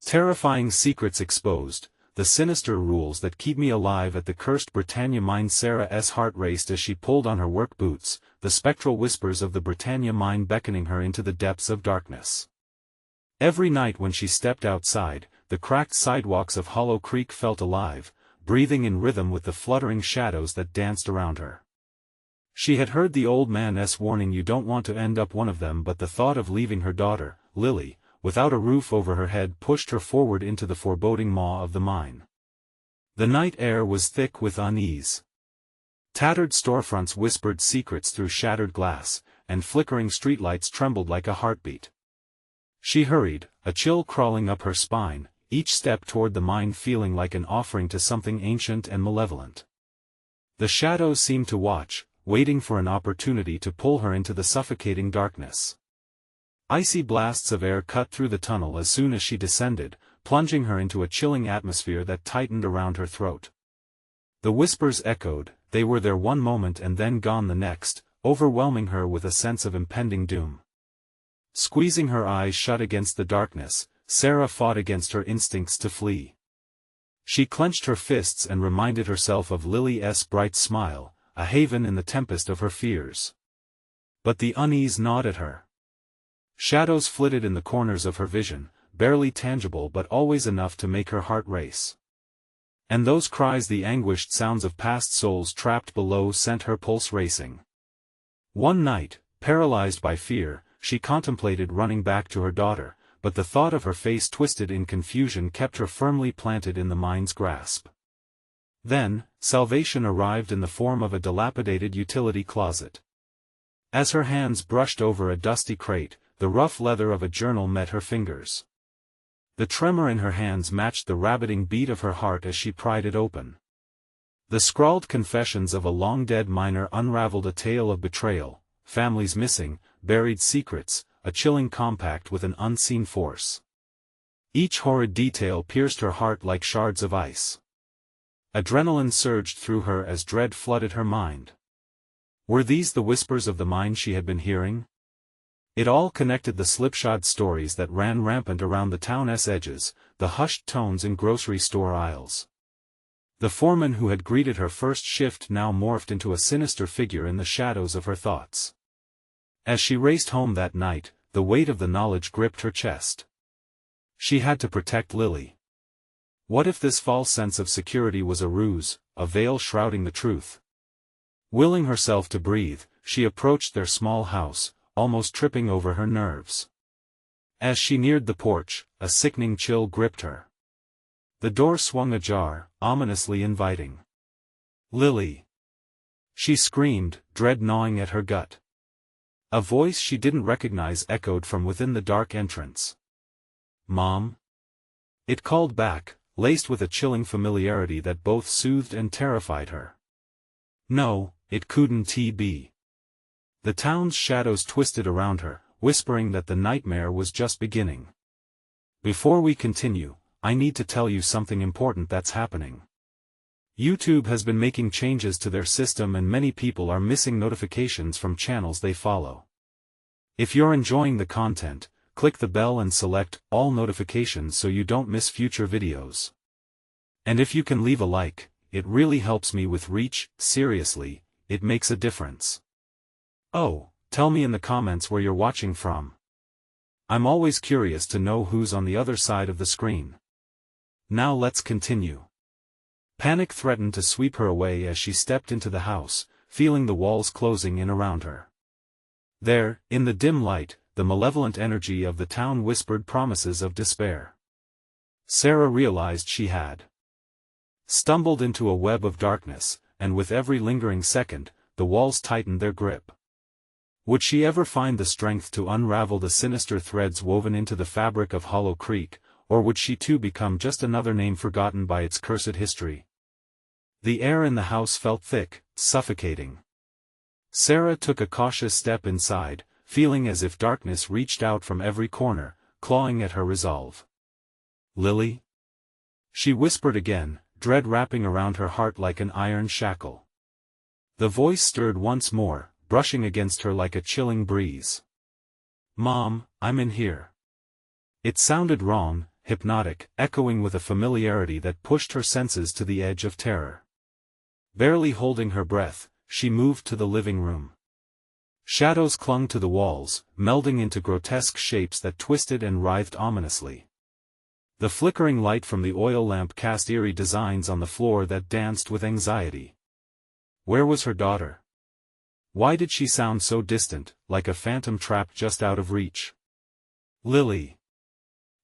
Terrifying secrets exposed, the sinister rules that keep me alive at the cursed Britannia Mine. Sarah's heart raced as she pulled on her work boots, the spectral whispers of the Britannia Mine beckoning her into the depths of darkness. Every night when she stepped outside, the cracked sidewalks of Hollow Creek felt alive, breathing in rhythm with the fluttering shadows that danced around her. She had heard the old man's warning, you don't want to end up one of them, but the thought of leaving her daughter, Lily, without a roof over her head pushed her forward into the foreboding maw of the mine. The night air was thick with unease. Tattered storefronts whispered secrets through shattered glass, and flickering streetlights trembled like a heartbeat. She hurried, a chill crawling up her spine, each step toward the mine feeling like an offering to something ancient and malevolent. The shadows seemed to watch, waiting for an opportunity to pull her into the suffocating darkness. Icy blasts of air cut through the tunnel as soon as she descended, plunging her into a chilling atmosphere that tightened around her throat. The whispers echoed, they were there one moment and then gone the next, overwhelming her with a sense of impending doom. Squeezing her eyes shut against the darkness, Sarah fought against her instincts to flee. She clenched her fists and reminded herself of Lily's bright smile, a haven in the tempest of her fears. But the unease gnawed at her. Shadows flitted in the corners of her vision, barely tangible but always enough to make her heart race. And those cries, the anguished sounds of past souls trapped below, sent her pulse racing. One night, paralyzed by fear, she contemplated running back to her daughter, but the thought of her face twisted in confusion kept her firmly planted in the mine's grasp. Then, salvation arrived in the form of a dilapidated utility closet. As her hands brushed over a dusty crate, the rough leather of a journal met her fingers. The tremor in her hands matched the rabbiting beat of her heart as she pried it open. The scrawled confessions of a long-dead miner unraveled a tale of betrayal, families missing, buried secrets, a chilling compact with an unseen force. Each horrid detail pierced her heart like shards of ice. Adrenaline surged through her as dread flooded her mind. Were these the whispers of the mine she had been hearing? It all connected, the slipshod stories that ran rampant around the town's edges, the hushed tones in grocery store aisles. The foreman who had greeted her first shift now morphed into a sinister figure in the shadows of her thoughts. As she raced home that night, the weight of the knowledge gripped her chest. She had to protect Lily. What if this false sense of security was a ruse, a veil shrouding the truth? Willing herself to breathe, she approached their small house, almost tripping over her nerves. As she neared the porch, a sickening chill gripped her. The door swung ajar, ominously inviting. "Lily!" She screamed, dread gnawing at her gut. A voice she didn't recognize echoed from within the dark entrance. "Mom?" It called back, laced with a chilling familiarity that both soothed and terrified her. No, it couldn't be. The town's shadows twisted around her, whispering that the nightmare was just beginning. Before we continue, I need to tell you something important that's happening. YouTube has been making changes to their system and many people are missing notifications from channels they follow. If you're enjoying the content, click the bell and select all notifications so you don't miss future videos. And if you can leave a like, it really helps me with reach. Seriously, it makes a difference. Oh, tell me in the comments where you're watching from. I'm always curious to know who's on the other side of the screen. Now let's continue. Panic threatened to sweep her away as she stepped into the house, feeling the walls closing in around her. There, in the dim light, the malevolent energy of the town whispered promises of despair. Sarah realized she had stumbled into a web of darkness, and with every lingering second, the walls tightened their grip. Would she ever find the strength to unravel the sinister threads woven into the fabric of Hollow Creek, or would she too become just another name forgotten by its cursed history? The air in the house felt thick, suffocating. Sarah took a cautious step inside, feeling as if darkness reached out from every corner, clawing at her resolve. "Lily?" She whispered again, dread wrapping around her heart like an iron shackle. The voice stirred once more, brushing against her like a chilling breeze. "Mom, I'm in here." It sounded wrong, hypnotic, echoing with a familiarity that pushed her senses to the edge of terror. Barely holding her breath, she moved to the living room. Shadows clung to the walls, melding into grotesque shapes that twisted and writhed ominously. The flickering light from the oil lamp cast eerie designs on the floor that danced with anxiety. Where was her daughter? Why did she sound so distant, like a phantom trapped just out of reach? Lily.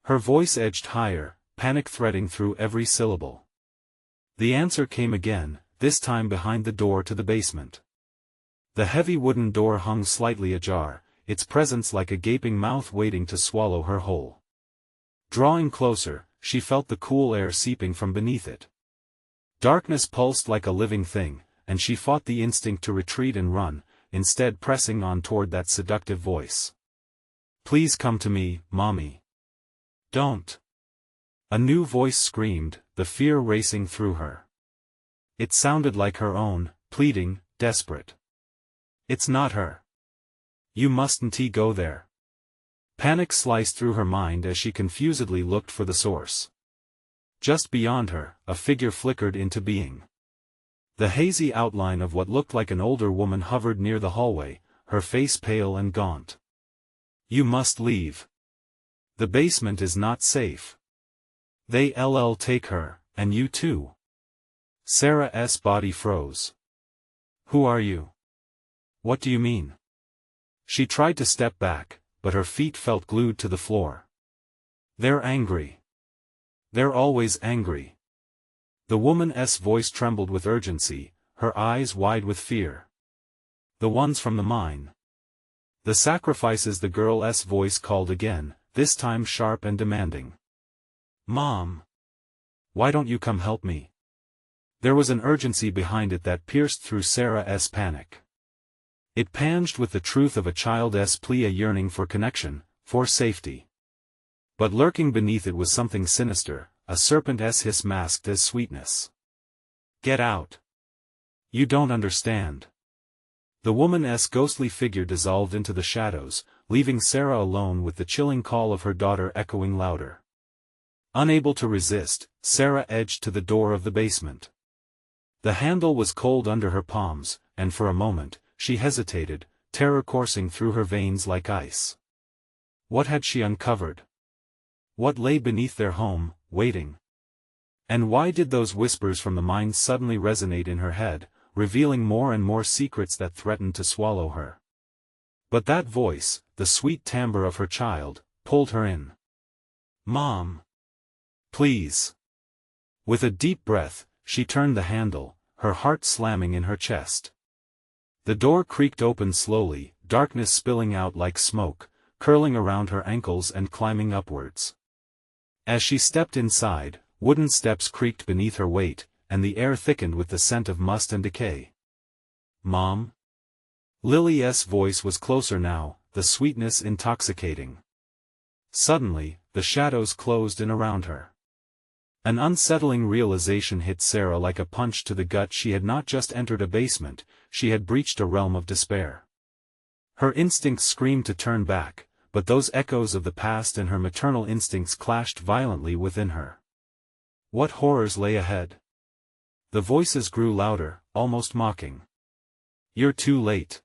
Her voice edged higher, panic threading through every syllable. The answer came again, this time behind the door to the basement. The heavy wooden door hung slightly ajar, its presence like a gaping mouth waiting to swallow her whole. Drawing closer, she felt the cool air seeping from beneath it. Darkness pulsed like a living thing, and she fought the instinct to retreat and run, instead pressing on toward that seductive voice. "Please come to me, Mommy. Don't." A new voice screamed, the fear racing through her. It sounded like her own, pleading, desperate. "It's not her. You mustn't go there." Panic sliced through her mind as she confusedly looked for the source. Just beyond her, a figure flickered into being. The hazy outline of what looked like an older woman hovered near the hallway, her face pale and gaunt. "You must leave. The basement is not safe. They'll take her, and you too." Sarah's body froze. "Who are you? What do you mean?" She tried to step back, but her feet felt glued to the floor. "They're angry. They're always angry." The woman's voice trembled with urgency, her eyes wide with fear. "The ones from the mine. The sacrifices." The girl's voice called again, this time sharp and demanding. "Mom. Why don't you come help me?" There was an urgency behind it that pierced through Sarah's panic. It panged with the truth of a child's plea, a yearning for connection, for safety. But lurking beneath it was something sinister, a serpent's hiss masked as sweetness. "Get out. You don't understand." The woman's ghostly figure dissolved into the shadows, leaving Sarah alone with the chilling call of her daughter echoing louder. Unable to resist, Sarah edged to the door of the basement. The handle was cold under her palms, and for a moment, she hesitated, terror coursing through her veins like ice. What had she uncovered? What lay beneath their home, waiting? And why did those whispers from the mine suddenly resonate in her head, revealing more and more secrets that threatened to swallow her? But that voice, the sweet timbre of her child, pulled her in. "Mom. Please." With a deep breath, she turned the handle, her heart slamming in her chest. The door creaked open slowly, darkness spilling out like smoke, curling around her ankles and climbing upwards. As she stepped inside, wooden steps creaked beneath her weight, and the air thickened with the scent of must and decay. "Mom?" Lily's voice was closer now, the sweetness intoxicating. Suddenly, the shadows closed in around her. An unsettling realization hit Sarah like a punch to the gut. She had not just entered a basement, she had breached a realm of despair. Her instincts screamed to turn back, but those echoes of the past and her maternal instincts clashed violently within her. What horrors lay ahead? The voices grew louder, almost mocking. "You're too late."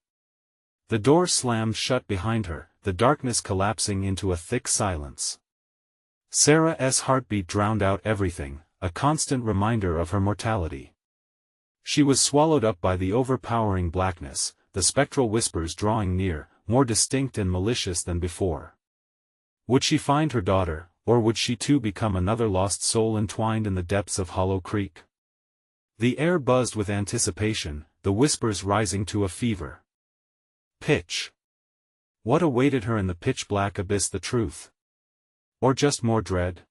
The door slammed shut behind her, the darkness collapsing into a thick silence. Sarah's heartbeat drowned out everything, a constant reminder of her mortality. She was swallowed up by the overpowering blackness, the spectral whispers drawing near, more distinct and malicious than before. Would she find her daughter, or would she too become another lost soul entwined in the depths of Hollow Creek? The air buzzed with anticipation, the whispers rising to a fever pitch. What awaited her in the pitch-black abyss? The truth? Or just more dread?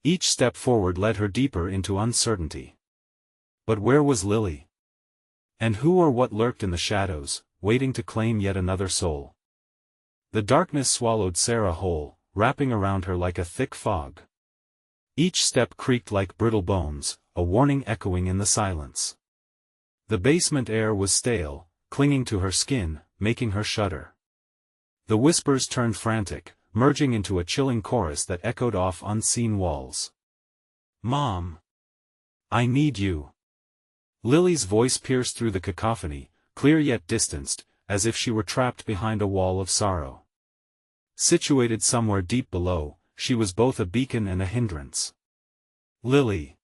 Each step forward led her deeper into uncertainty. But where was Lily? And who or what lurked in the shadows, waiting to claim yet another soul? The darkness swallowed Sarah whole, wrapping around her like a thick fog. Each step creaked like brittle bones, a warning echoing in the silence. The basement air was stale, clinging to her skin, making her shudder. The whispers turned frantic, merging into a chilling chorus that echoed off unseen walls. "Mom! I need you!" Lily's voice pierced through the cacophony, clear yet distanced, as if she were trapped behind a wall of sorrow. Situated somewhere deep below, she was both a beacon and a hindrance. "Lily!"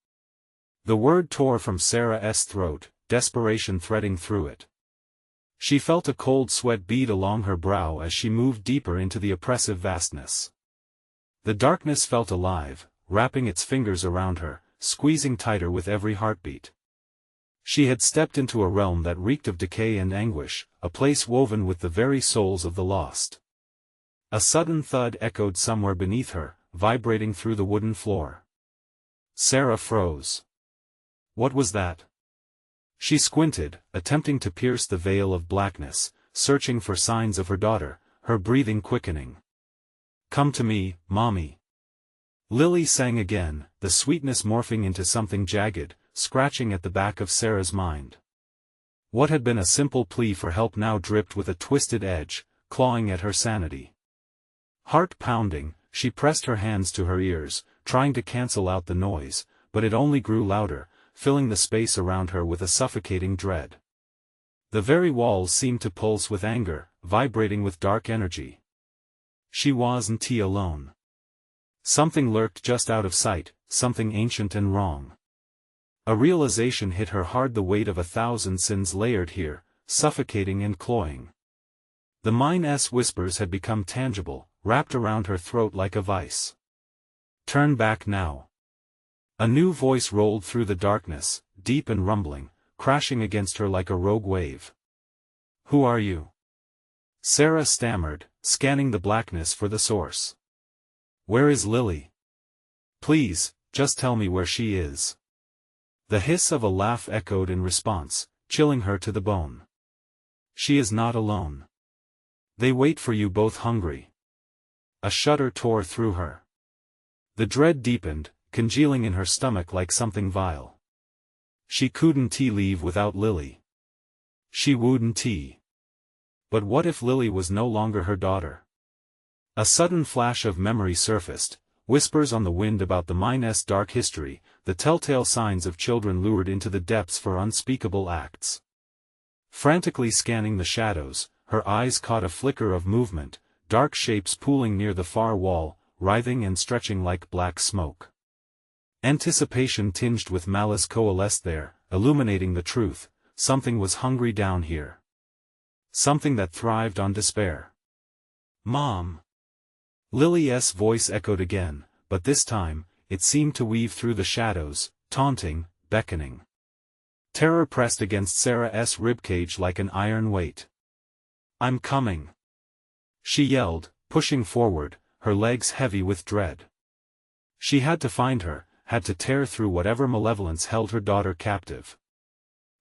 The word tore from Sarah's throat, desperation threading through it. She felt a cold sweat bead along her brow as she moved deeper into the oppressive vastness. The darkness felt alive, wrapping its fingers around her, squeezing tighter with every heartbeat. She had stepped into a realm that reeked of decay and anguish, a place woven with the very souls of the lost. A sudden thud echoed somewhere beneath her, vibrating through the wooden floor. Sarah froze. What was that? She squinted, attempting to pierce the veil of blackness, searching for signs of her daughter, her breathing quickening. "Come to me, Mommy." Lily sang again, the sweetness morphing into something jagged, scratching at the back of Sarah's mind. What had been a simple plea for help now dripped with a twisted edge, clawing at her sanity. Heart pounding, she pressed her hands to her ears, trying to cancel out the noise, but it only grew louder, filling the space around her with a suffocating dread. The very walls seemed to pulse with anger, vibrating with dark energy. She wasn't alone. Something lurked just out of sight, something ancient and wrong. A realization hit her hard, the weight of 1,000 sins layered here, suffocating and cloying. The mine's whispers had become tangible, wrapped around her throat like a vice. "Turn back now." A new voice rolled through the darkness, deep and rumbling, crashing against her like a rogue wave. "Who are you?" Sarah stammered, scanning the blackness for the source. "Where is Lily? Please, just tell me where she is." The hiss of a laugh echoed in response, chilling her to the bone. "She is not alone. They wait for you both hungry." A shudder tore through her. The dread deepened, congealing in her stomach like something vile. She couldn't leave without Lily. She wouldn't. But what if Lily was no longer her daughter? A sudden flash of memory surfaced, whispers on the wind about the mine's dark history, the telltale signs of children lured into the depths for unspeakable acts. Frantically scanning the shadows, her eyes caught a flicker of movement, dark shapes pooling near the far wall, writhing and stretching like black smoke. Anticipation tinged with malice coalesced there, illuminating the truth: something was hungry down here. Something that thrived on despair. "Mom!" Lily's voice echoed again, but this time, it seemed to weave through the shadows, taunting, beckoning. Terror pressed against Sarah's ribcage like an iron weight. "I'm coming!" she yelled, pushing forward, her legs heavy with dread. She had to find her, had to tear through whatever malevolence held her daughter captive.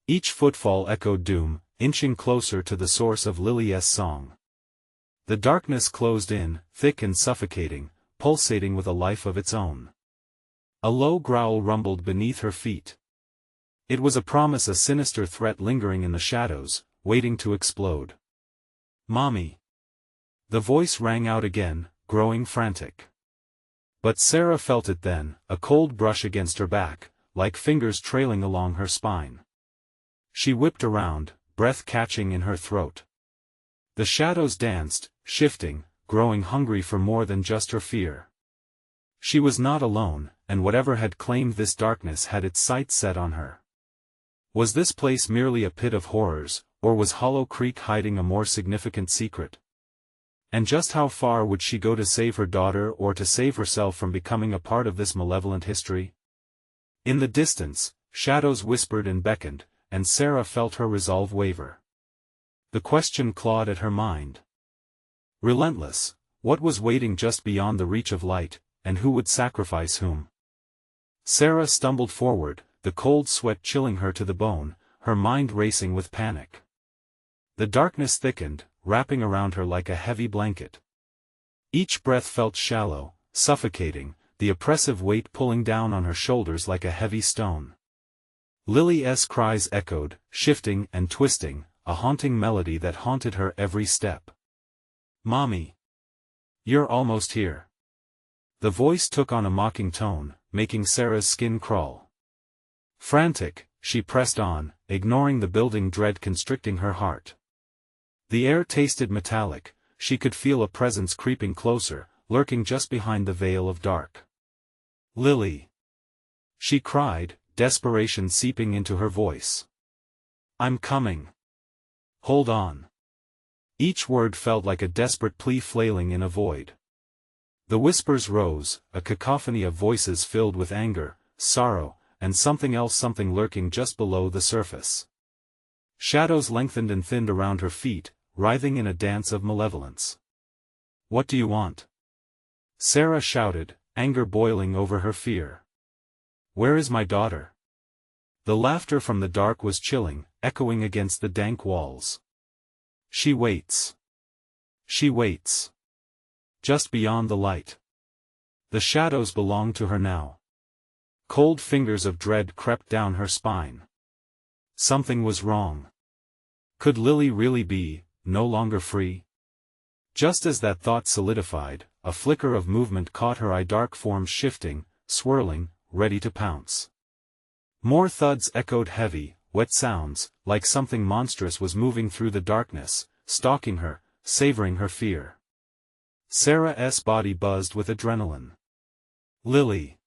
Each footfall echoed doom, inching closer to the source of Lily's song. The darkness closed in, thick and suffocating, pulsating with a life of its own. A low growl rumbled beneath her feet. It was a promise, a sinister threat lingering in the shadows, waiting to explode. "Mommy!" The voice rang out again, growing frantic. But Sarah felt it then, a cold brush against her back, like fingers trailing along her spine. She whipped around, breath catching in her throat. The shadows danced, shifting, growing hungry for more than just her fear. She was not alone, and whatever had claimed this darkness had its sights set on her. Was this place merely a pit of horrors, or was Hollow Creek hiding a more significant secret? And just how far would she go to save her daughter, or to save herself from becoming a part of this malevolent history? In the distance, shadows whispered and beckoned, and Sarah felt her resolve waver. The question clawed at her mind. Relentless, what was waiting just beyond the reach of light, and who would sacrifice whom? Sarah stumbled forward, the cold sweat chilling her to the bone, her mind racing with panic. The darkness thickened, wrapping around her like a heavy blanket. Each breath felt shallow, suffocating, the oppressive weight pulling down on her shoulders like a heavy stone. Lily's cries echoed, shifting and twisting, a haunting melody that haunted her every step. "Mommy! You're almost here. The voice took on a mocking tone, making Sarah's skin crawl. Frantic, she pressed on, ignoring the building dread constricting her heart. The air tasted metallic, she could feel a presence creeping closer, lurking just behind the veil of dark. Lily! She cried, desperation seeping into her voice. I'm coming. Hold on. Each word felt like a desperate plea flailing in a void. The whispers rose, a cacophony of voices filled with anger, sorrow, and something else, something lurking just below the surface. Shadows lengthened and thinned around her feet, writhing in a dance of malevolence. What do you want? Sarah shouted, anger boiling over her fear. Where is my daughter? The laughter from the dark was chilling, echoing against the dank walls. She waits. She waits. Just beyond the light. The shadows belong to her now. Cold fingers of dread crept down her spine. Something was wrong. Could Lily really be, no longer free? Just as that thought solidified, a flicker of movement caught her eye, dark forms shifting, swirling, ready to pounce. More thuds echoed, heavy, wet sounds, like something monstrous was moving through the darkness, stalking her, savoring her fear. Sarah's body buzzed with adrenaline. Lily!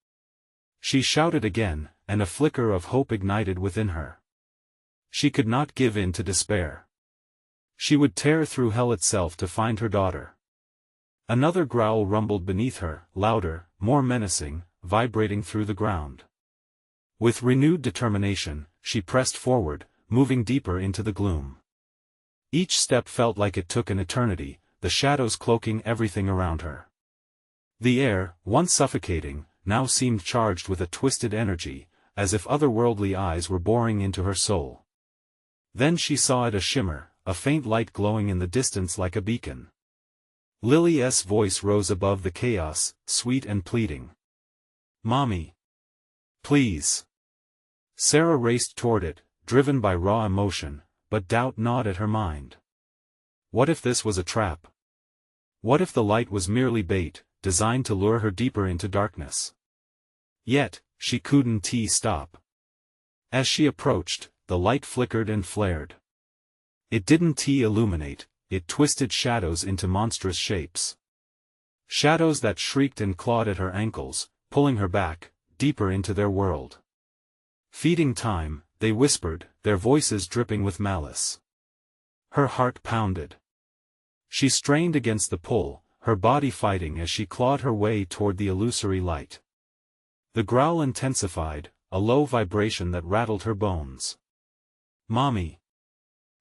She shouted again, and a flicker of hope ignited within her. She could not give in to despair. She would tear through hell itself to find her daughter. Another growl rumbled beneath her, louder, more menacing, vibrating through the ground. With renewed determination, she pressed forward, moving deeper into the gloom. Each step felt like it took an eternity, the shadows cloaking everything around her. The air, once suffocating, now seemed charged with a twisted energy, as if otherworldly eyes were boring into her soul. Then she saw it, a shimmer, a faint light glowing in the distance like a beacon. Lily's voice rose above the chaos, sweet and pleading. Mommy! Please! Sarah raced toward it, driven by raw emotion, but doubt gnawed at her mind. What if this was a trap? What if the light was merely bait, designed to lure her deeper into darkness? Yet, she couldn't stop. As she approached, the light flickered and flared. It didn't illuminate, it twisted shadows into monstrous shapes. Shadows that shrieked and clawed at her ankles, pulling her back, deeper into their world. Feeding time, they whispered, their voices dripping with malice. Her heart pounded. She strained against the pull, her body fighting as she clawed her way toward the illusory light. The growl intensified, a low vibration that rattled her bones. Mommy!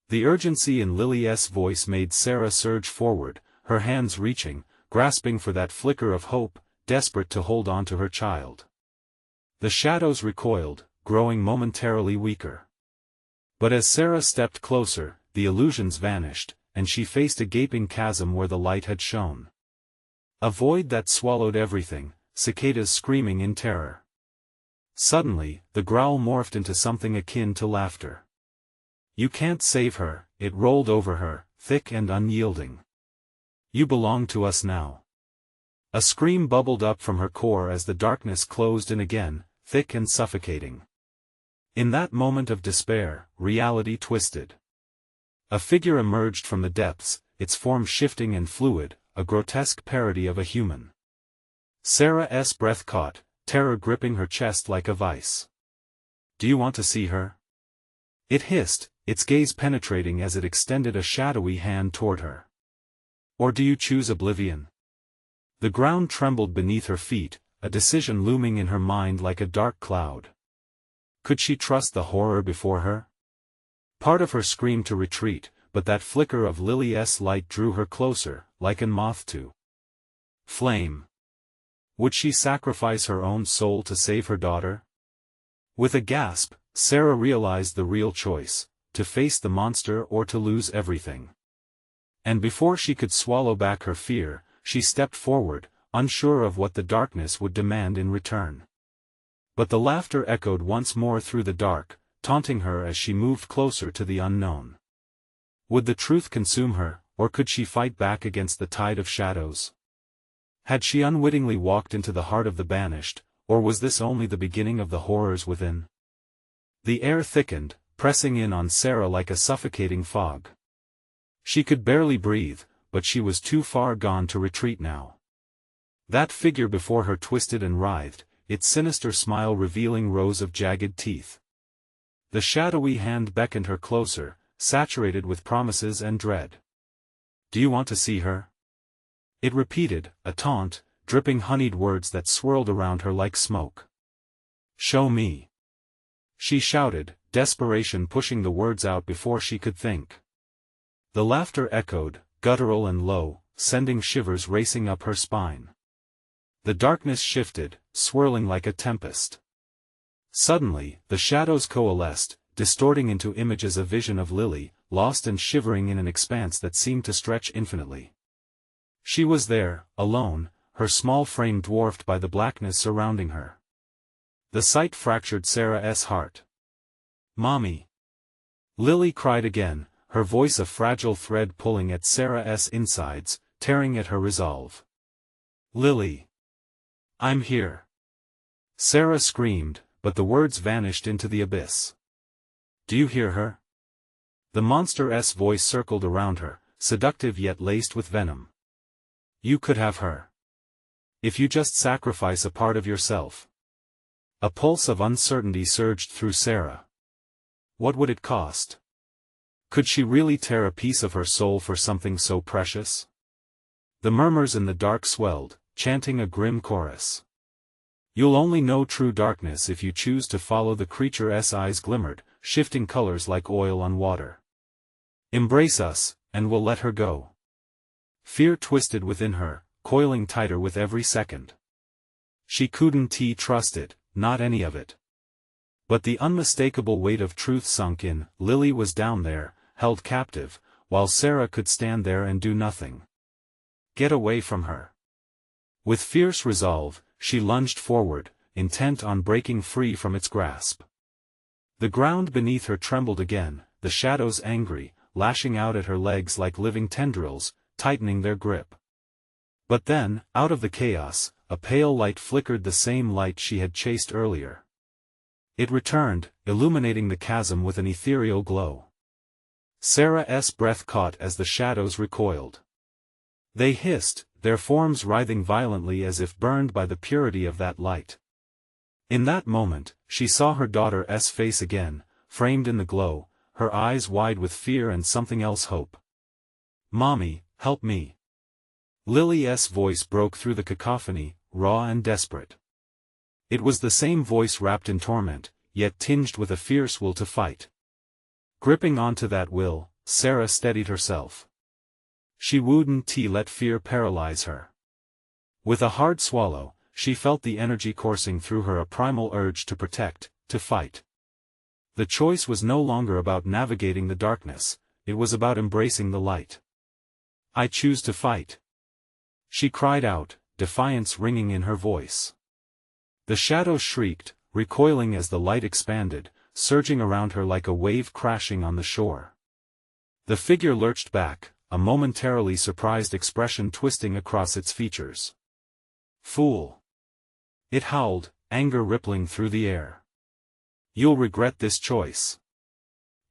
The urgency in Lily's voice made Sarah surge forward, her hands reaching, grasping for that flicker of hope, desperate to hold on to her child. The shadows recoiled, growing momentarily weaker. But as Sarah stepped closer, the illusions vanished, and she faced a gaping chasm where the light had shone. A void that swallowed everything, cicadas screaming in terror. Suddenly, the growl morphed into something akin to laughter. You can't save her, it rolled over her, thick and unyielding. You belong to us now. A scream bubbled up from her core as the darkness closed in again, thick and suffocating. In that moment of despair, reality twisted. A figure emerged from the depths, its form shifting and fluid, a grotesque parody of a human. Sarah's breath caught, terror gripping her chest like a vice. Do you want to see her? It hissed, its gaze penetrating as it extended a shadowy hand toward her. Or do you choose oblivion? The ground trembled beneath her feet, a decision looming in her mind like a dark cloud. Could she trust the horror before her? Part of her screamed to retreat, but that flicker of Lily's light drew her closer, like a moth to flame. Would she sacrifice her own soul to save her daughter? With a gasp, Sarah realized the real choice, to face the monster or to lose everything. And before she could swallow back her fear, she stepped forward, unsure of what the darkness would demand in return. But the laughter echoed once more through the dark, taunting her as she moved closer to the unknown. Would the truth consume her, or could she fight back against the tide of shadows? Had she unwittingly walked into the heart of the banished, or was this only the beginning of the horrors within? The air thickened, pressing in on Sarah like a suffocating fog. She could barely breathe, but she was too far gone to retreat now. That figure before her twisted and writhed, its sinister smile revealing rows of jagged teeth. The shadowy hand beckoned her closer, saturated with promises and dread. "Do you want to see her?" It repeated, a taunt, dripping honeyed words that swirled around her like smoke. "Show me," she shouted, desperation pushing the words out before she could think. The laughter echoed, guttural and low, sending shivers racing up her spine. The darkness shifted, swirling like a tempest. Suddenly, the shadows coalesced, distorting into images a vision of Lily, lost and shivering in an expanse that seemed to stretch infinitely. She was there, alone, her small frame dwarfed by the blackness surrounding her. The sight fractured Sarah's heart. "Mommy!" Lily cried again, her voice a fragile thread pulling at Sarah's insides, tearing at her resolve. "Lily! I'm here!" Sarah screamed, but the words vanished into the abyss. "Do you hear her?" The monster's voice circled around her, seductive yet laced with venom. "You could have her. If you just sacrifice a part of yourself." A pulse of uncertainty surged through Sarah. What would it cost? Could she really tear a piece of her soul for something so precious? The murmurs in the dark swelled, chanting a grim chorus. "You'll only know true darkness if you choose to follow." The creature's eyes glimmered, shifting colors like oil on water. "Embrace us, and we'll let her go." Fear twisted within her, coiling tighter with every second. She couldn't trust it, not any of it. But the unmistakable weight of truth sunk in. Lily was down there, held captive, while Sarah could stand there and do nothing. Get away from her. With fierce resolve, she lunged forward, intent on breaking free from its grasp. The ground beneath her trembled again, the shadows angry, lashing out at her legs like living tendrils, tightening their grip. But then, out of the chaos, a pale light flickered, the same light she had chased earlier. It returned, illuminating the chasm with an ethereal glow. Sarah's breath caught as the shadows recoiled. They hissed, their forms writhing violently as if burned by the purity of that light. In that moment, she saw her daughter's face again, framed in the glow, her eyes wide with fear and something else, hope. "Mommy, help me." Lily's voice broke through the cacophony, raw and desperate. It was the same voice wrapped in torment, yet tinged with a fierce will to fight. Gripping onto that will, Sarah steadied herself. She wouldn't let fear paralyze her. With a hard swallow, she felt the energy coursing through her, a primal urge to protect, to fight. The choice was no longer about navigating the darkness, it was about embracing the light. "I choose to fight," she cried out, defiance ringing in her voice. The shadows shrieked, recoiling as the light expanded, surging around her like a wave crashing on the shore. The figure lurched back, a momentarily surprised expression twisting across its features. "Fool!" it howled, anger rippling through the air. "You'll regret this choice."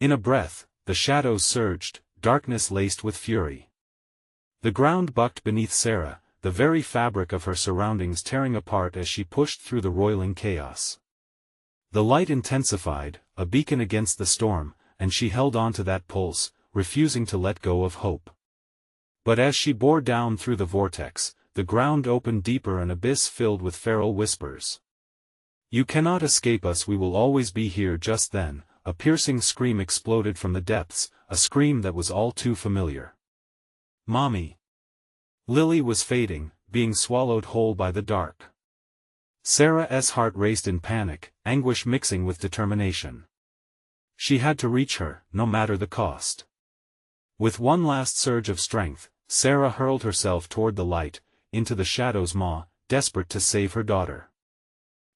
In a breath, the shadows surged, darkness laced with fury. The ground bucked beneath Sarah, the very fabric of her surroundings tearing apart as she pushed through the roiling chaos. The light intensified, a beacon against the storm, and she held on to that pulse, refusing to let go of hope. But as she bore down through the vortex, the ground opened deeper, an abyss filled with feral whispers. "You cannot escape us, we will always be here." Just then, a piercing scream exploded from the depths, a scream that was all too familiar. "Mommy!" Lily was fading, being swallowed whole by the dark. Sarah's heart raced in panic, anguish mixing with determination. She had to reach her, no matter the cost. With one last surge of strength, Sarah hurled herself toward the light, into the shadow's maw, desperate to save her daughter.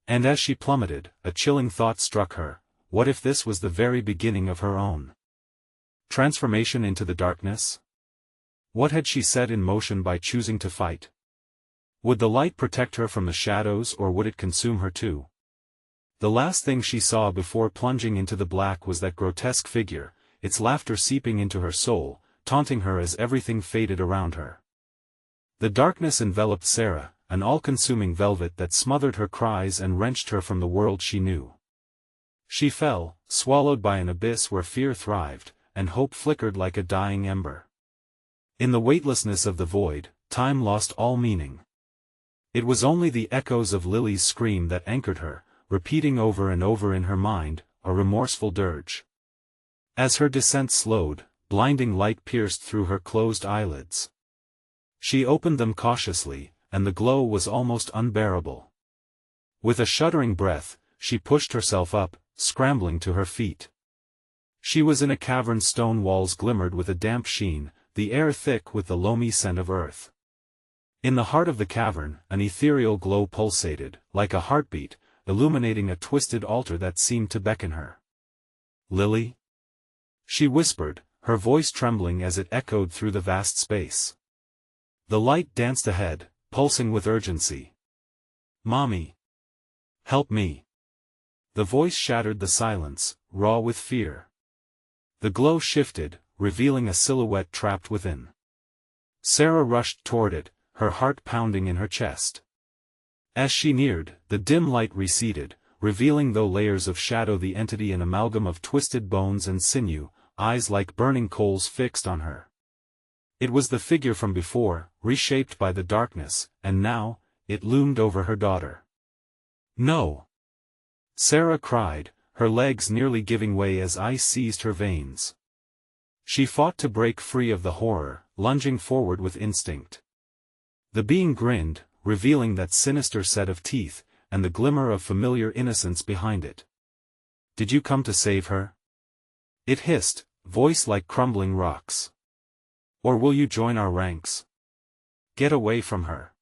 And as she plummeted, a chilling thought struck her: what if this was the very beginning of her own transformation into the darkness? What had she set in motion by choosing to fight? Would the light protect her from the shadows, or would it consume her too? The last thing she saw before plunging into the black was that grotesque figure, its laughter seeping into her soul, taunting her as everything faded around her. The darkness enveloped Sarah, an all-consuming velvet that smothered her cries and wrenched her from the world she knew. She fell, swallowed by an abyss where fear thrived, and hope flickered like a dying ember. In the weightlessness of the void, time lost all meaning. It was only the echoes of Lily's scream that anchored her, repeating over and over in her mind, a remorseful dirge. As her descent slowed, blinding light pierced through her closed eyelids. She opened them cautiously, and the glow was almost unbearable. With a shuddering breath, she pushed herself up, scrambling to her feet. She was in a cavern. Stone walls glimmered with a damp sheen, the air thick with the loamy scent of earth. In the heart of the cavern, an ethereal glow pulsated, like a heartbeat, illuminating a twisted altar that seemed to beckon her. "Lily?" she whispered, her voice trembling as it echoed through the vast space. The light danced ahead, pulsing with urgency. "Mommy! Help me!" The voice shattered the silence, raw with fear. The glow shifted, revealing a silhouette trapped within. Sarah rushed toward it, her heart pounding in her chest. As she neared, the dim light receded, revealing through layers of shadow the entity, an amalgam of twisted bones and sinew, eyes like burning coals fixed on her. It was the figure from before, reshaped by the darkness, and now, it loomed over her daughter. "No!" Sarah cried, her legs nearly giving way as ice seized her veins. She fought to break free of the horror, lunging forward with instinct. The being grinned, revealing that sinister set of teeth, and the glimmer of familiar innocence behind it. "Did you come to save her?" it hissed, voice like crumbling rocks. "Or will you join our ranks? Get away from her!"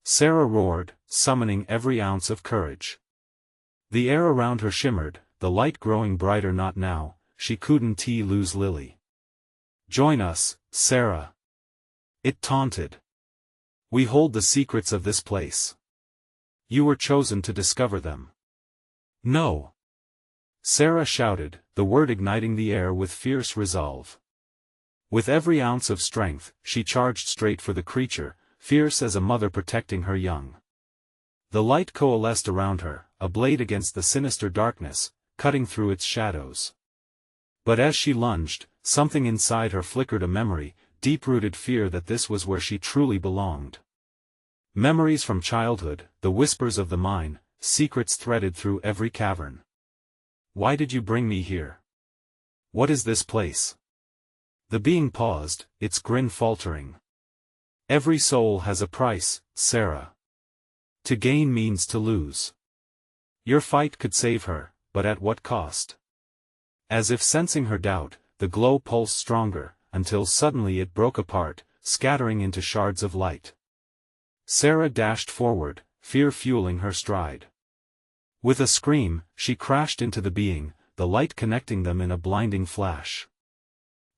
Sarah roared, summoning every ounce of courage. The air around her shimmered, the light growing brighter. "Not now, she couldn't lose Lily. Join us, Sarah!" it taunted. "We hold the secrets of this place. You were chosen to discover them." "No!" Sarah shouted, the word igniting the air with fierce resolve. With every ounce of strength, she charged straight for the creature, fierce as a mother protecting her young. The light coalesced around her, a blade against the sinister darkness, cutting through its shadows. But as she lunged, something inside her flickered, a memory, deep-rooted fear that this was where she truly belonged. Memories from childhood, the whispers of the mine, secrets threaded through every cavern. "Why did you bring me here? What is this place?" The being paused, its grin faltering. "Every soul has a price, Sarah. To gain means to lose. Your fight could save her, but at what cost?" As if sensing her doubt, the glow pulsed stronger, until suddenly it broke apart, scattering into shards of light. Sarah dashed forward, fear fueling her stride. With a scream, she crashed into the being, the light connecting them in a blinding flash.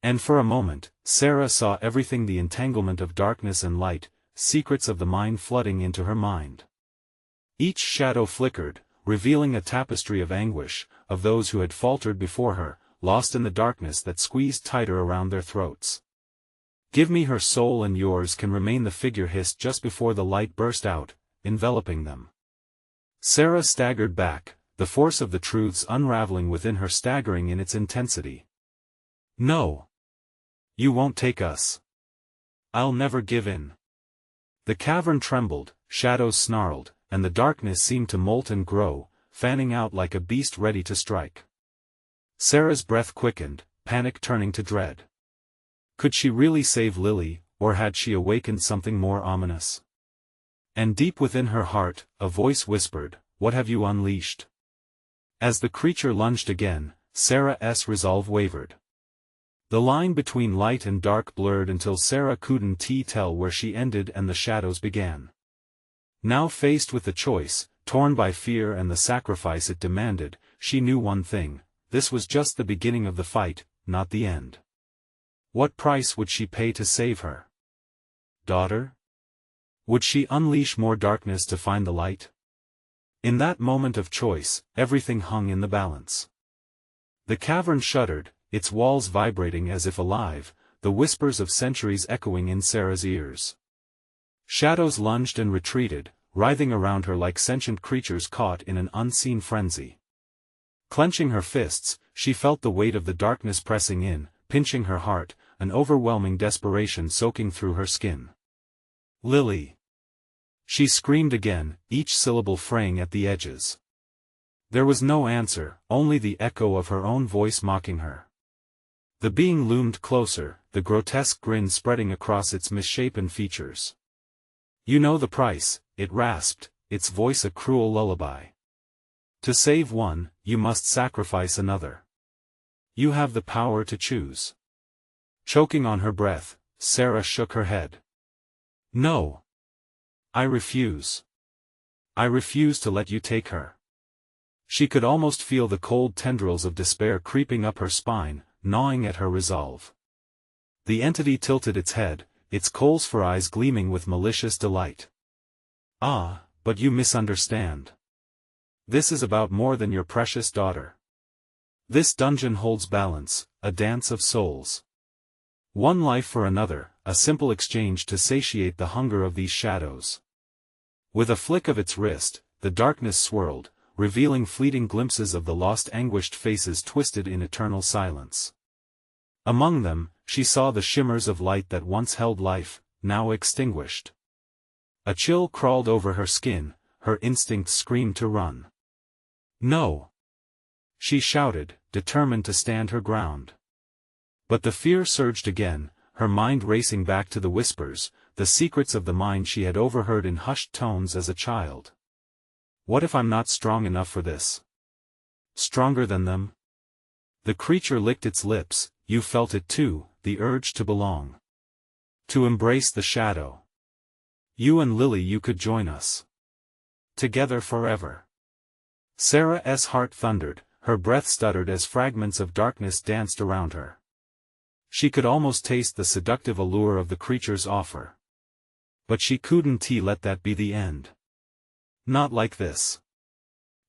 And for a moment, Sarah saw everything: the entanglement of darkness and light, secrets of the mine flooding into her mind. Each shadow flickered, revealing a tapestry of anguish, of those who had faltered before her, lost in the darkness that squeezed tighter around their throats. "Give me her soul and yours can remain," the figure hissed just before the light burst out, enveloping them. Sarah staggered back, the force of the truths unraveling within her staggering in its intensity. "No! You won't take us. I'll never give in." The cavern trembled, shadows snarled, and the darkness seemed to molt and grow, fanning out like a beast ready to strike. Sarah's breath quickened, panic turning to dread. Could she really save Lily, or had she awakened something more ominous? And deep within her heart, a voice whispered, "What have you unleashed?" As the creature lunged again, Sarah's resolve wavered. The line between light and dark blurred until Sarah couldn't tell where she ended and the shadows began. Now faced with the choice, torn by fear and the sacrifice it demanded, she knew one thing: this was just the beginning of the fight, not the end. What price would she pay to save her daughter? Would she unleash more darkness to find the light? In that moment of choice, everything hung in the balance. The cavern shuddered, its walls vibrating as if alive, the whispers of centuries echoing in Sarah's ears. Shadows lunged and retreated, writhing around her like sentient creatures caught in an unseen frenzy. Clenching her fists, she felt the weight of the darkness pressing in, pinching her heart, an overwhelming desperation soaking through her skin. "Lily!" She screamed again, each syllable fraying at the edges. There was no answer, only the echo of her own voice mocking her. The being loomed closer, the grotesque grin spreading across its misshapen features. "You know the price," it rasped, its voice a cruel lullaby. "To save one, you must sacrifice another. You have the power to choose." Choking on her breath, Sarah shook her head. "No. I refuse. I refuse to let you take her." She could almost feel the cold tendrils of despair creeping up her spine, gnawing at her resolve. The entity tilted its head, its coals for eyes gleaming with malicious delight. "Ah, but you misunderstand. This is about more than your precious daughter. This dungeon holds balance, a dance of souls. One life for another, a simple exchange to satiate the hunger of these shadows." With a flick of its wrist, the darkness swirled, revealing fleeting glimpses of the lost anguished faces twisted in eternal silence. Among them, she saw the shimmers of light that once held life, now extinguished. A chill crawled over her skin, her instincts screamed to run. "No!" she shouted, determined to stand her ground. But the fear surged again, her mind racing back to the whispers, the secrets of the mine she had overheard in hushed tones as a child. "What if I'm not strong enough for this? Stronger than them?" The creature licked its lips. You felt it too, the urge to belong. To embrace the shadow. "You and Lily, you could join us. Together forever." Sarah's heart thundered, her breath stuttered as fragments of darkness danced around her. She could almost taste the seductive allure of the creature's offer. But she couldn't let that be the end. Not like this.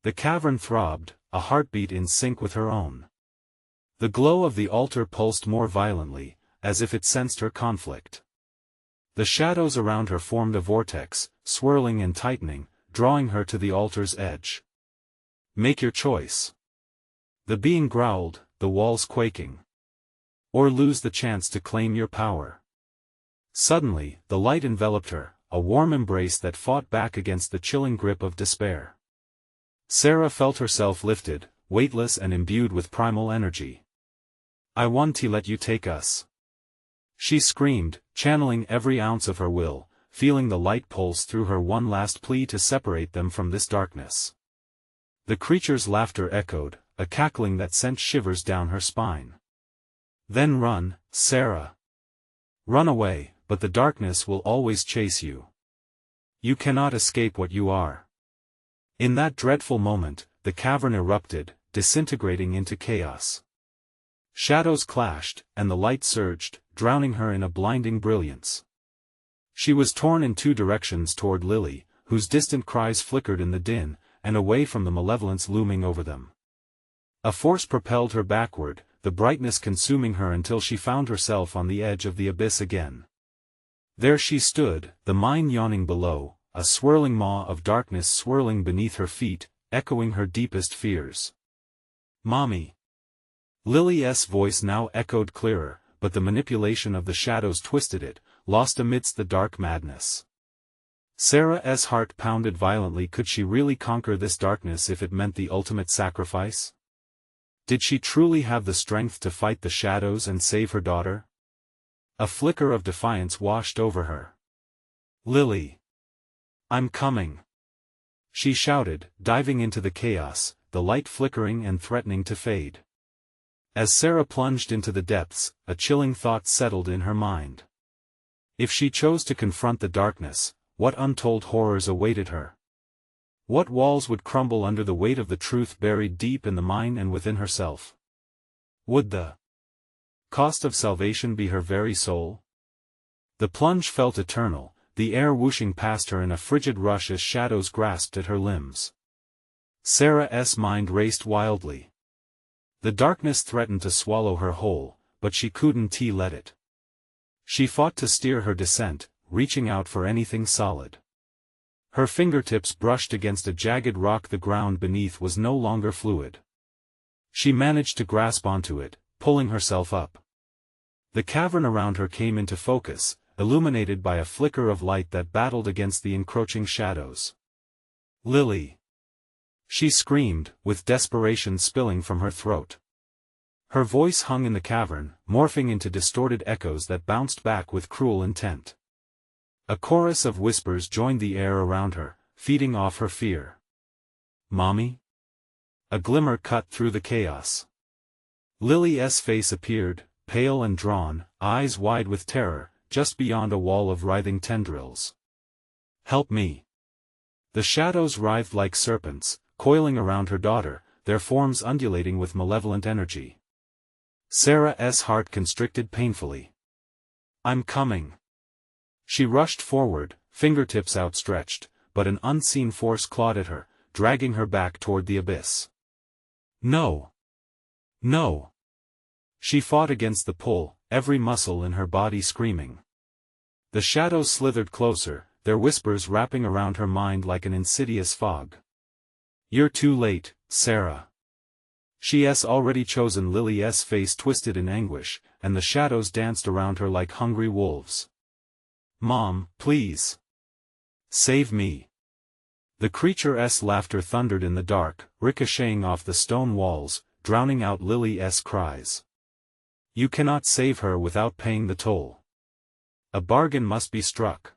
The cavern throbbed, a heartbeat in sync with her own. The glow of the altar pulsed more violently, as if it sensed her conflict. The shadows around her formed a vortex, swirling and tightening, drawing her to the altar's edge. "Make your choice." The being growled, the walls quaking. "Or lose the chance to claim your power." Suddenly, the light enveloped her, a warm embrace that fought back against the chilling grip of despair. Sarah felt herself lifted, weightless and imbued with primal energy. "I want to let you take us." She screamed, channeling every ounce of her will, feeling the light pulse through her one last plea to separate them from this darkness. The creature's laughter echoed, a cackling that sent shivers down her spine. "Then run, Sarah. Run away, but the darkness will always chase you. You cannot escape what you are." In that dreadful moment, the cavern erupted, disintegrating into chaos. Shadows clashed, and the light surged, drowning her in a blinding brilliance. She was torn in two directions toward Lily, whose distant cries flickered in the din, and away from the malevolence looming over them. A force propelled her backward, the brightness consuming her until she found herself on the edge of the abyss again. There she stood, the mine yawning below, a swirling maw of darkness swirling beneath her feet, echoing her deepest fears. "Mommy." Lily's voice now echoed clearer, but the manipulation of the shadows twisted it, lost amidst the dark madness. Sarah's heart pounded violently. Could she really conquer this darkness if it meant the ultimate sacrifice? Did she truly have the strength to fight the shadows and save her daughter? A flicker of defiance washed over her. "Lily. I'm coming," she shouted, diving into the chaos, the light flickering and threatening to fade. As Sarah plunged into the depths, a chilling thought settled in her mind. If she chose to confront the darkness, what untold horrors awaited her? What walls would crumble under the weight of the truth buried deep in the mine and within herself? Would the cost of salvation be her very soul? The plunge felt eternal, the air whooshing past her in a frigid rush as shadows grasped at her limbs. Sarah's mind raced wildly. The darkness threatened to swallow her whole, but she couldn't let it. She fought to steer her descent, reaching out for anything solid. Her fingertips brushed against a jagged rock. The ground beneath was no longer fluid. She managed to grasp onto it, pulling herself up. The cavern around her came into focus, illuminated by a flicker of light that battled against the encroaching shadows. "Lily!" she screamed, with desperation spilling from her throat. Her voice hung in the cavern, morphing into distorted echoes that bounced back with cruel intent. A chorus of whispers joined the air around her, feeding off her fear. "Mommy?" A glimmer cut through the chaos. Lily's face appeared, pale and drawn, eyes wide with terror, just beyond a wall of writhing tendrils. "Help me!" The shadows writhed like serpents, coiling around her daughter, their forms undulating with malevolent energy. Sarah's heart constricted painfully. "I'm coming." She rushed forward, fingertips outstretched, but an unseen force clawed at her, dragging her back toward the abyss. "No! No!" She fought against the pull, every muscle in her body screaming. The shadows slithered closer, their whispers wrapping around her mind like an insidious fog. "You're too late, Sarah." She's already chosen. Lily's face twisted in anguish, and the shadows danced around her like hungry wolves. "Mom, please. Save me." The creature's laughter thundered in the dark, ricocheting off the stone walls, drowning out Lily's cries. "You cannot save her without paying the toll. A bargain must be struck."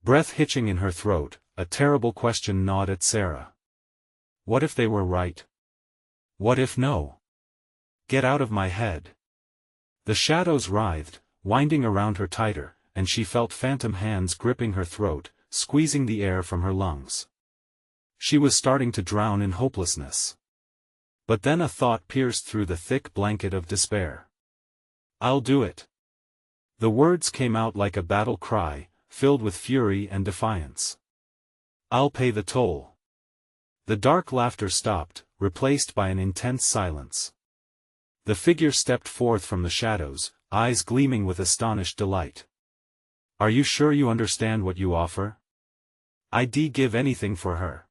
Breath hitching in her throat, a terrible question gnawed at Sarah. What if they were right? What if no? "Get out of my head." The shadows writhed, winding around her tighter, and she felt phantom hands gripping her throat, squeezing the air from her lungs. She was starting to drown in hopelessness. But then a thought pierced through the thick blanket of despair. "I'll do it." The words came out like a battle cry, filled with fury and defiance. "I'll pay the toll." The dark laughter stopped, replaced by an intense silence. The figure stepped forth from the shadows, eyes gleaming with astonished delight. "Are you sure you understand what you offer?" "I'd give anything for her."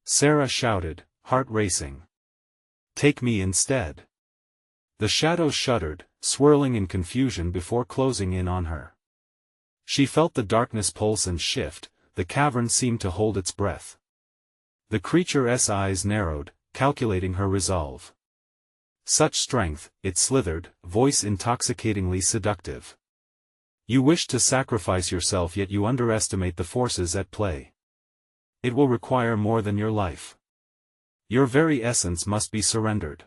Sarah shouted, heart racing. "Take me instead." The shadows shuddered, swirling in confusion before closing in on her. She felt the darkness pulse and shift, the cavern seemed to hold its breath. The creature's eyes narrowed, calculating her resolve. Such strength, it slithered, voice intoxicatingly seductive. "You wish to sacrifice yourself, yet you underestimate the forces at play. It will require more than your life. Your very essence must be surrendered."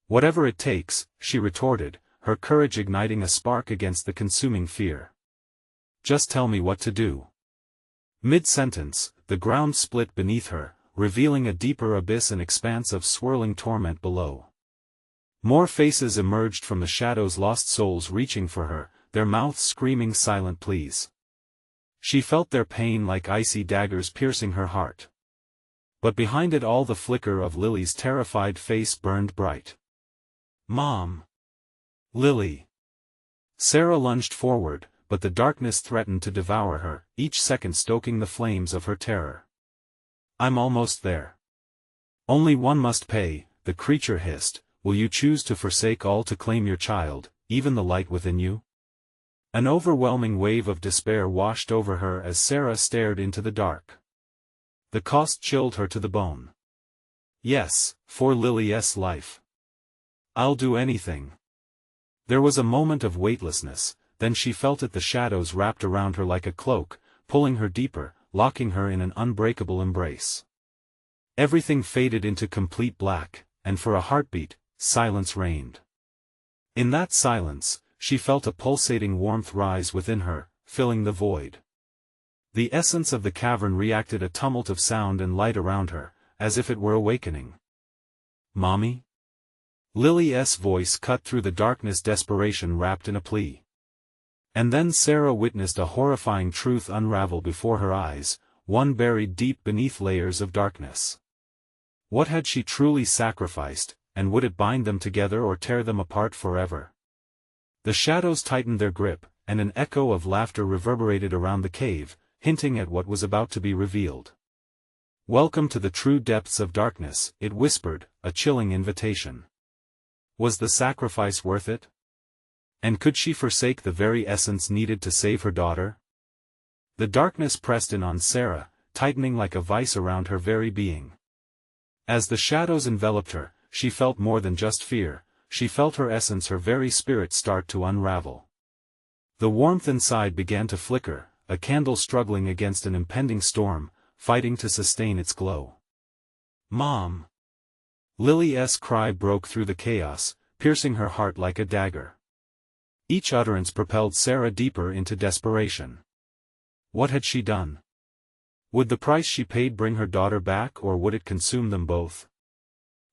"Whatever it takes," she retorted, her courage igniting a spark against the consuming fear. "Just tell me what to do." Mid-sentence, the ground split beneath her, revealing a deeper abyss, an expanse of swirling torment below. More faces emerged from the shadows, lost souls reaching for her, their mouths screaming silent pleas. She felt their pain like icy daggers piercing her heart. But behind it all, the flicker of Lily's terrified face burned bright. "Mom! Lily!" Sarah lunged forward, but the darkness threatened to devour her, each second stoking the flames of her terror. "I'm almost there. Only one must pay," the creature hissed. "Will you choose to forsake all to claim your child, even the light within you?" An overwhelming wave of despair washed over her as Sarah stared into the dark. The cost chilled her to the bone. "Yes, for Lily's life. I'll do anything." There was a moment of weightlessness, then she felt it. The shadows wrapped around her like a cloak, pulling her deeper, locking her in an unbreakable embrace. Everything faded into complete black, and for a heartbeat, silence reigned. In that silence, she felt a pulsating warmth rise within her, filling the void. The essence of the cavern reacted, a tumult of sound and light around her, as if it were awakening. "Mommy?" Lily's voice cut through the darkness, desperation wrapped in a plea. And then Sarah witnessed a horrifying truth unravel before her eyes, one buried deep beneath layers of darkness. What had she truly sacrificed, and would it bind them together or tear them apart forever? The shadows tightened their grip, and an echo of laughter reverberated around the cave, hinting at what was about to be revealed. "Welcome to the true depths of darkness," it whispered, a chilling invitation. Was the sacrifice worth it? And could she forsake the very essence needed to save her daughter? The darkness pressed in on Sarah, tightening like a vice around her very being. As the shadows enveloped her, she felt more than just fear, she felt her essence, her very spirit start to unravel. The warmth inside began to flicker, a candle struggling against an impending storm, fighting to sustain its glow. "Mom!" Lily's cry broke through the chaos, piercing her heart like a dagger. Each utterance propelled Sarah deeper into desperation. What had she done? Would the price she paid bring her daughter back, or would it consume them both?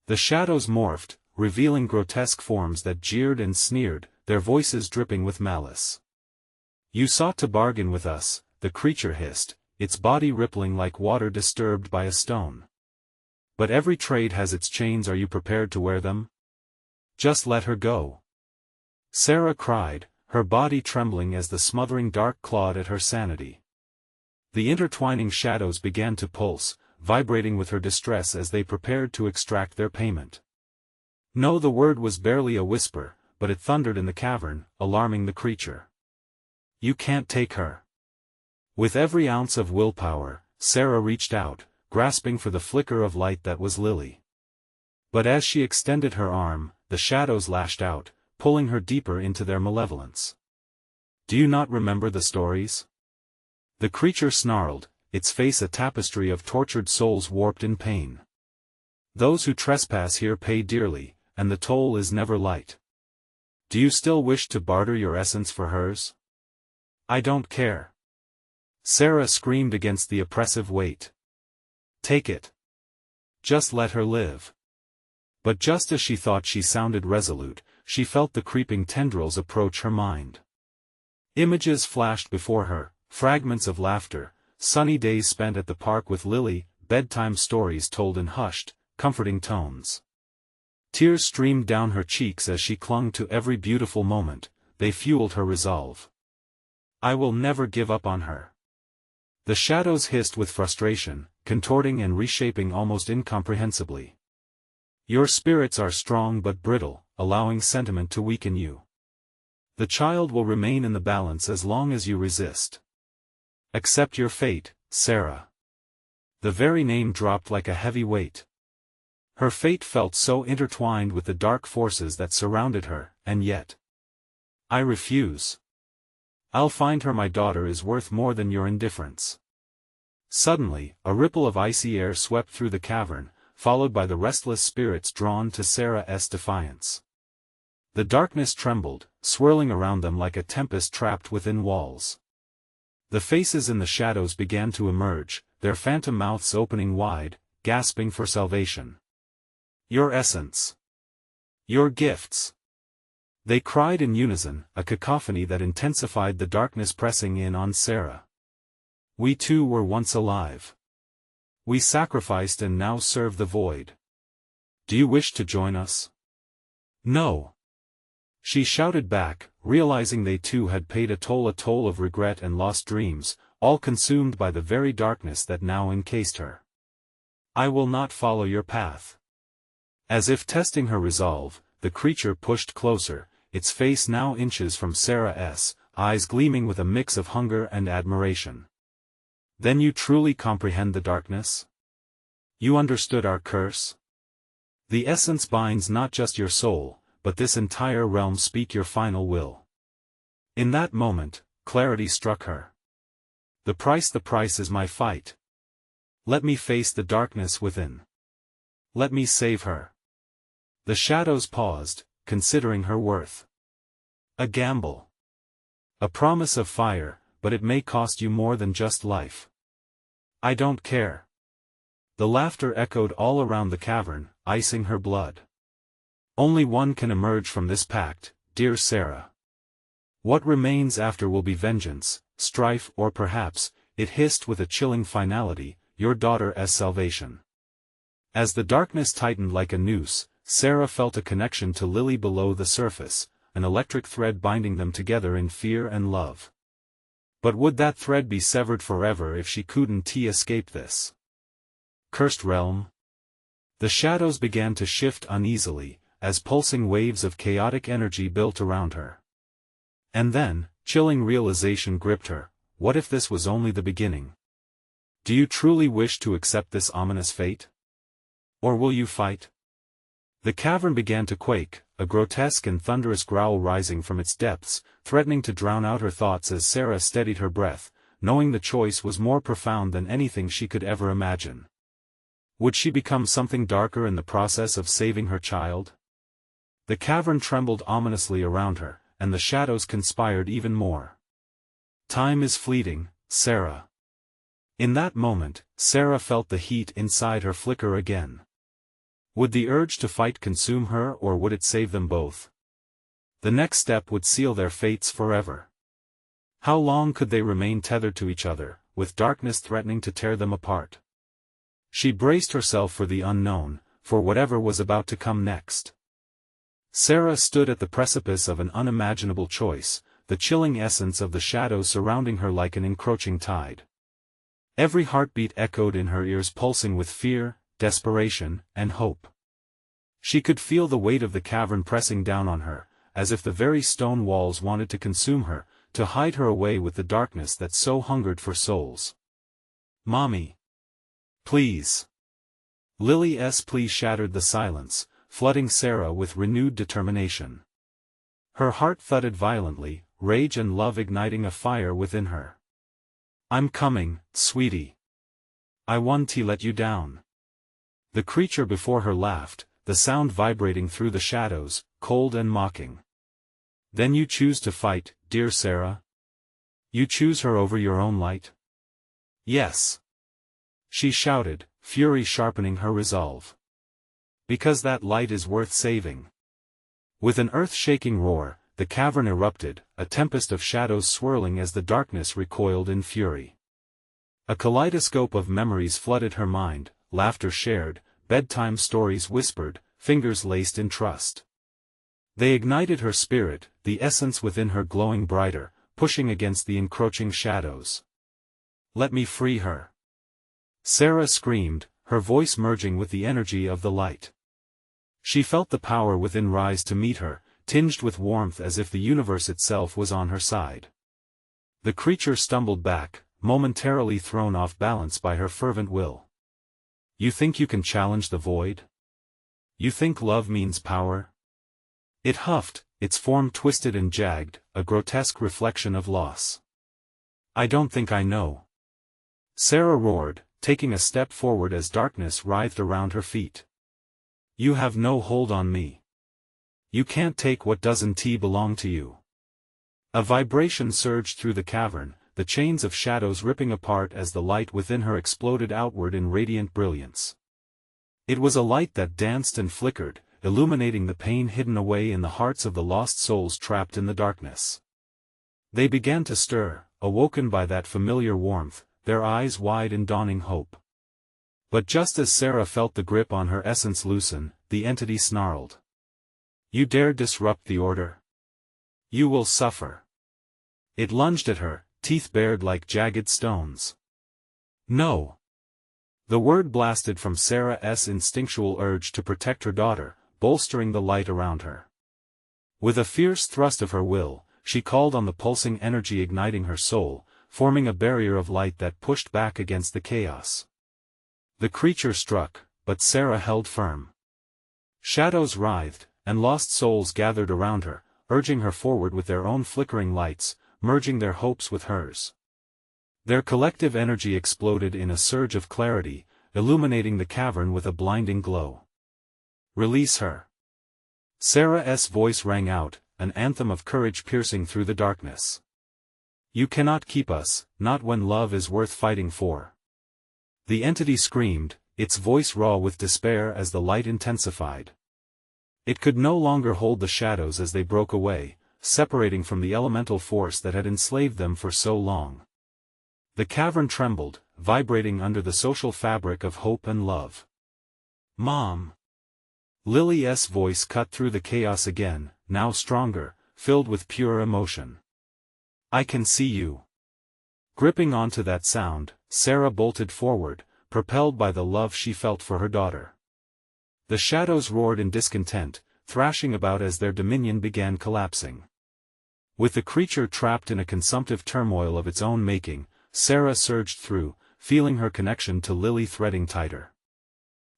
The shadows morphed, revealing grotesque forms that jeered and sneered, their voices dripping with malice. "You sought to bargain with us," the creature hissed, its body rippling like water disturbed by a stone. "But every trade has its chains. Are you prepared to wear them? Just let her go." Sarah cried, her body trembling as the smothering dark clawed at her sanity. The intertwining shadows began to pulse, vibrating with her distress as they prepared to extract their payment. No, the word was barely a whisper, but it thundered in the cavern, alarming the creature. "You can't take her." With every ounce of willpower, Sarah reached out, grasping for the flicker of light that was Lily. But as she extended her arm, the shadows lashed out, pulling her deeper into their malevolence. "Do you not remember the stories?" The creature snarled, its face a tapestry of tortured souls warped in pain. "Those who trespass here pay dearly, and the toll is never light. Do you still wish to barter your essence for hers?" "I don't care." Sarah screamed against the oppressive weight. "Take it. Just let her live." But just as she thought she sounded resolute, she felt the creeping tendrils approach her mind. Images flashed before her, fragments of laughter, sunny days spent at the park with Lily, bedtime stories told in hushed, comforting tones. Tears streamed down her cheeks as she clung to every beautiful moment, they fueled her resolve. "I will never give up on her." The shadows hissed with frustration, contorting and reshaping almost incomprehensibly. "Your spirits are strong but brittle, allowing sentiment to weaken you. The child will remain in the balance as long as you resist. Accept your fate, Sarah." The very name dropped like a heavy weight. Her fate felt so intertwined with the dark forces that surrounded her, and yet. "I refuse. I'll find her. My daughter is worth more than your indifference." Suddenly, a ripple of icy air swept through the cavern, followed by the restless spirits drawn to Sarah's defiance. The darkness trembled, swirling around them like a tempest trapped within walls. The faces in the shadows began to emerge, their phantom mouths opening wide, gasping for salvation. "Your essence. Your gifts." They cried in unison, a cacophony that intensified the darkness pressing in on Sarah. "We too were once alive. We sacrificed and now serve the void. Do you wish to join us?" "No." She shouted back, realizing they too had paid a toll of regret and lost dreams, all consumed by the very darkness that now encased her. "I will not follow your path." As if testing her resolve, the creature pushed closer, its face now inches from Sarah's, eyes gleaming with a mix of hunger and admiration. "Then you truly comprehend the darkness? You understood our curse? The essence binds not just your soul, but this entire realm. Speak your final will." In that moment, clarity struck her. The price is my fight. Let me face the darkness within. Let me save her." The shadows paused, considering her worth. "A gamble. A promise of fire, but it may cost you more than just life." "I don't care." The laughter echoed all around the cavern, icing her blood. "Only one can emerge from this pact, dear Sarah. What remains after will be vengeance, strife, or perhaps, it hissed with a chilling finality, your daughter's salvation. As the darkness tightened like a noose, Sarah felt a connection to Lily below the surface, an electric thread binding them together in fear and love. But would that thread be severed forever if she couldn't escape this cursed realm? The shadows began to shift uneasily, as pulsing waves of chaotic energy built around her. And then, chilling realization gripped her, what if this was only the beginning? Do you truly wish to accept this ominous fate? Or will you fight? The cavern began to quake, a grotesque and thunderous growl rising from its depths, threatening to drown out her thoughts as Sarah steadied her breath, knowing the choice was more profound than anything she could ever imagine. Would she become something darker in the process of saving her child? The cavern trembled ominously around her, and the shadows conspired even more. Time is fleeting, Sarah. In that moment, Sarah felt the heat inside her flicker again. Would the urge to fight consume her, or would it save them both? The next step would seal their fates forever. How long could they remain tethered to each other, with darkness threatening to tear them apart? She braced herself for the unknown, for whatever was about to come next. Sarah stood at the precipice of an unimaginable choice, the chilling essence of the shadows surrounding her like an encroaching tide. Every heartbeat echoed in her ears, pulsing with fear, desperation, and hope. She could feel the weight of the cavern pressing down on her, as if the very stone walls wanted to consume her, to hide her away with the darkness that so hungered for souls. Mommy. Please. Lily's plea shattered the silence, flooding Sarah with renewed determination. Her heart thudded violently, rage and love igniting a fire within her. I'm coming, sweetie. I won't let you down. The creature before her laughed, the sound vibrating through the shadows, cold and mocking. Then you choose to fight, dear Sarah? You choose her over your own light? Yes. She shouted, fury sharpening her resolve. Because that light is worth saving. With an earth-shaking roar, the cavern erupted, a tempest of shadows swirling as the darkness recoiled in fury. A kaleidoscope of memories flooded her mind, laughter shared, bedtime stories whispered, fingers laced in trust. They ignited her spirit, the essence within her glowing brighter, pushing against the encroaching shadows. Let me free her. Sarah screamed, her voice merging with the energy of the light. She felt the power within rise to meet her, tinged with warmth as if the universe itself was on her side. The creature stumbled back, momentarily thrown off balance by her fervent will. You think you can challenge the void? You think love means power? It huffed, its form twisted and jagged, a grotesque reflection of loss. I don't think I know. Sarah roared, taking a step forward as darkness writhed around her feet. You have no hold on me. You can't take what doesn't belong to you. A vibration surged through the cavern, the chains of shadows ripping apart as the light within her exploded outward in radiant brilliance. It was a light that danced and flickered, illuminating the pain hidden away in the hearts of the lost souls trapped in the darkness. They began to stir, awoken by that familiar warmth, their eyes wide in dawning hope. But just as Sarah felt the grip on her essence loosen, the entity snarled. You dare disrupt the order? You will suffer. It lunged at her, teeth bared like jagged stones. No. The word blasted from Sarah's instinctual urge to protect her daughter, bolstering the light around her. With a fierce thrust of her will, she called on the pulsing energy igniting her soul, forming a barrier of light that pushed back against the chaos. The creature struck, but Sarah held firm. Shadows writhed, and lost souls gathered around her, urging her forward with their own flickering lights, merging their hopes with hers. Their collective energy exploded in a surge of clarity, illuminating the cavern with a blinding glow. Release her. Sarah's voice rang out, an anthem of courage piercing through the darkness. You cannot keep us, not when love is worth fighting for. The entity screamed, its voice raw with despair as the light intensified. It could no longer hold the shadows as they broke away, separating from the elemental force that had enslaved them for so long. The cavern trembled, vibrating under the social fabric of hope and love. "Mom!" Lily's voice cut through the chaos again, now stronger, filled with pure emotion. "I can see you." Gripping onto that sound, Sarah bolted forward, propelled by the love she felt for her daughter. The shadows roared in discontent, thrashing about as their dominion began collapsing. With the creature trapped in a consumptive turmoil of its own making, Sarah surged through, feeling her connection to Lily threading tighter.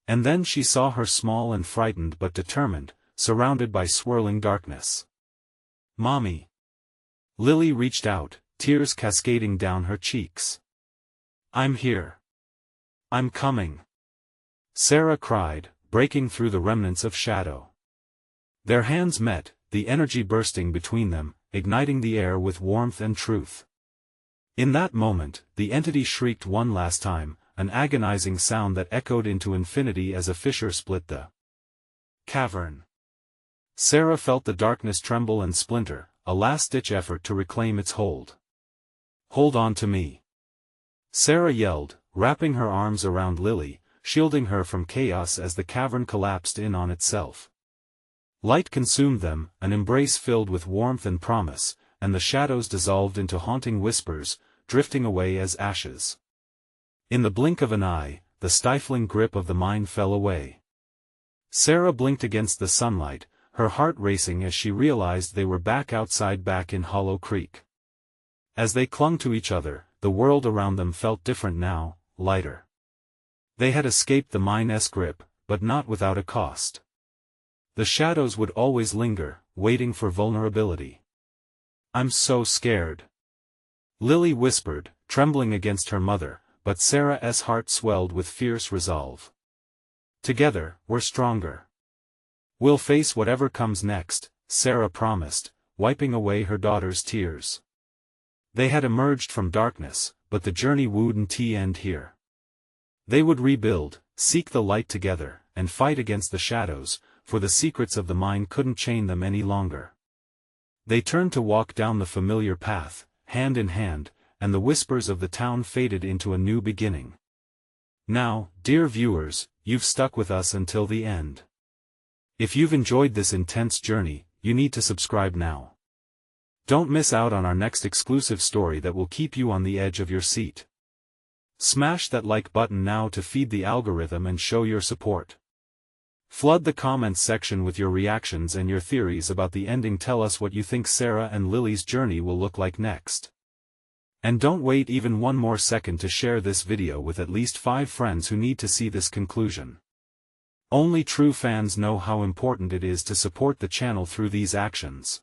And then she saw her small and frightened but determined, surrounded by swirling darkness. "Mommy!" Lily reached out, tears cascading down her cheeks. "I'm here. I'm coming!" Sarah cried, breaking through the remnants of shadow. Their hands met, the energy bursting between them, igniting the air with warmth and truth. In that moment, the entity shrieked one last time, an agonizing sound that echoed into infinity as a fissure split the cavern. Sarah felt the darkness tremble and splinter, a last-ditch effort to reclaim its hold. "Hold on to me!" Sarah yelled, wrapping her arms around Lily, shielding her from chaos as the cavern collapsed in on itself. Light consumed them, an embrace filled with warmth and promise, and the shadows dissolved into haunting whispers, drifting away as ashes. In the blink of an eye, the stifling grip of the mine fell away. Sarah blinked against the sunlight, her heart racing as she realized they were back outside, back in Hollow Creek. As they clung to each other, the world around them felt different now, lighter. They had escaped the mine's grip, but not without a cost. The shadows would always linger, waiting for vulnerability. "I'm so scared," Lily whispered, trembling against her mother, but Sarah's heart swelled with fierce resolve. "Together, we're stronger. We'll face whatever comes next," Sarah promised, wiping away her daughter's tears. They had emerged from darkness, but the journey wouldn't end here. They would rebuild, seek the light together, and fight against the shadows, for the secrets of the mine couldn't chain them any longer. They turned to walk down the familiar path, hand in hand, and the whispers of the town faded into a new beginning. Now, dear viewers, you've stuck with us until the end. If you've enjoyed this intense journey, you need to subscribe now. Don't miss out on our next exclusive story that will keep you on the edge of your seat. Smash that like button now to feed the algorithm and show your support. Flood the comments section with your reactions and your theories about the ending. Tell us what you think Sarah and Lily's journey will look like next. And don't wait even one more second to share this video with at least 5 friends who need to see this conclusion. Only true fans know how important it is to support the channel through these actions.